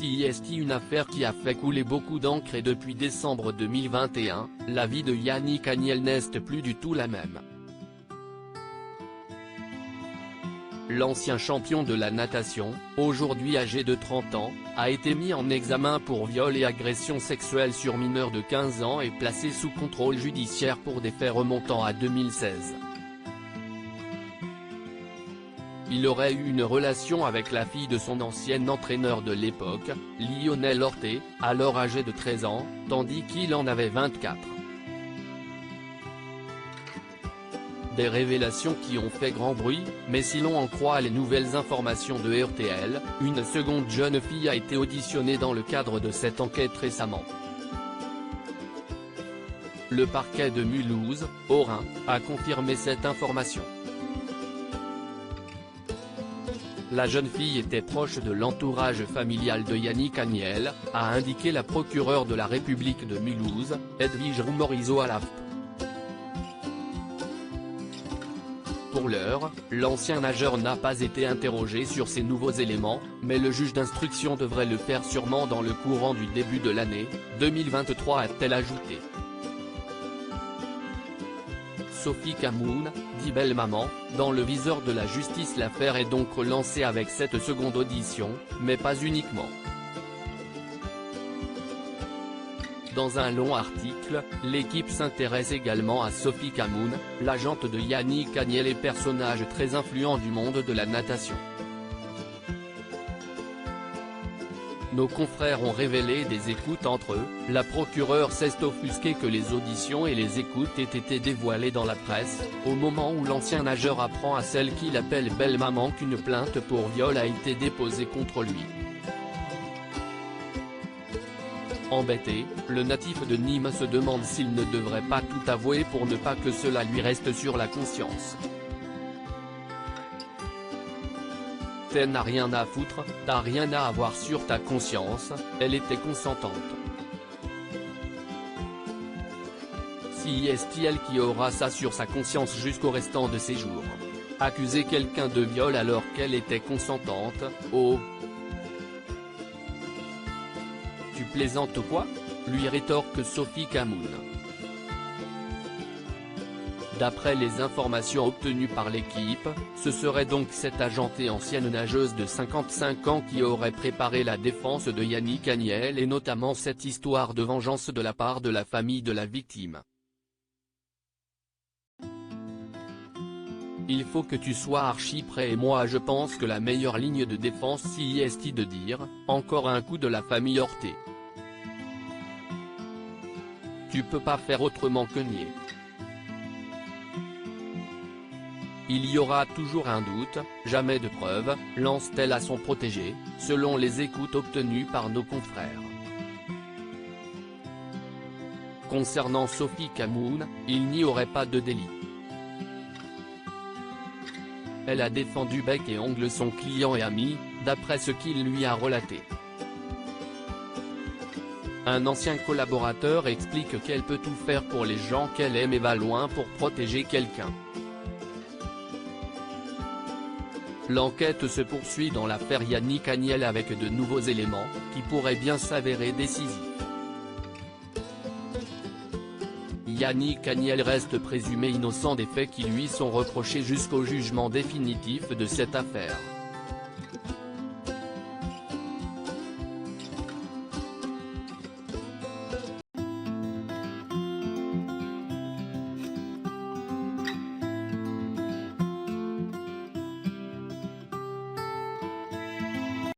C'est une affaire qui a fait couler beaucoup d'encre et depuis décembre 2021, la vie de Yannick Agnel n'est plus du tout la même. L'ancien champion de la natation, aujourd'hui âgé de 30 ans, a été mis en examen pour viol et agression sexuelle sur mineur de 15 ans et placé sous contrôle judiciaire pour des faits remontant à 2016. Il aurait eu une relation avec la fille de son ancien entraîneur de l'époque, Lionel Orté, alors âgé de 13 ans, tandis qu'il en avait 24. Des révélations qui ont fait grand bruit, mais si l'on en croit les nouvelles informations de RTL, une seconde jeune fille a été auditionnée dans le cadre de cette enquête récemment. Le parquet de Mulhouse, au Rhin, a confirmé cette information. La jeune fille était proche de l'entourage familial de Yannick Agnel, a indiqué la procureure de la République de Mulhouse, Edwige Morisot à l'AFP. Pour l'heure, l'ancien nageur n'a pas été interrogé sur ces nouveaux éléments, mais le juge d'instruction devrait le faire sûrement dans le courant du début de l'année 2023, a-t-elle ajouté. Sophie Camoun, dit Belle Maman, dans le viseur de la justice. L'affaire est donc relancée avec cette seconde audition, mais pas uniquement. Dans un long article, l'équipe s'intéresse également à Sophie Camoun, l'agente de Yannick Agnel et personnage très influent du monde de la natation. Nos confrères ont révélé des écoutes entre eux, la procureure s'est offusquée que les auditions et les écoutes aient été dévoilées dans la presse, au moment où l'ancien nageur apprend à celle qu'il appelle Belle Maman qu'une plainte pour viol a été déposée contre lui. Embêté, le natif de Nîmes se demande s'il ne devrait pas tout avouer pour ne pas que cela lui reste sur la conscience. T'en as rien à foutre, t'as rien à avoir sur ta conscience, elle était consentante. C'est elle qui aura ça sur sa conscience jusqu'au restant de ses jours. Accuser quelqu'un de viol alors qu'elle était consentante, oh. Tu plaisantes quoi ? Lui rétorque Sophie Camoun. D'après les informations obtenues par l'équipe, ce serait donc cette agente et ancienne nageuse de 55 ans qui aurait préparé la défense de Yannick Agnel et notamment cette histoire de vengeance de la part de la famille de la victime. Il faut que tu sois archi prêt et moi je pense que la meilleure ligne de défense c'est de dire, encore un coup de la famille Orté. Tu peux pas faire autrement que nier. Il y aura toujours un doute, jamais de preuve, lance-t-elle à son protégé, selon les écoutes obtenues par nos confrères. Concernant Sophie Camoun, il n'y aurait pas de délit. Elle a défendu bec et ongles son client et ami, d'après ce qu'il lui a relaté. Un ancien collaborateur explique qu'elle peut tout faire pour les gens qu'elle aime et va loin pour protéger quelqu'un. L'enquête se poursuit dans l'affaire Yannick Agnel avec de nouveaux éléments, qui pourraient bien s'avérer décisifs. Yannick Agnel reste présumé innocent des faits qui lui sont reprochés jusqu'au jugement définitif de cette affaire.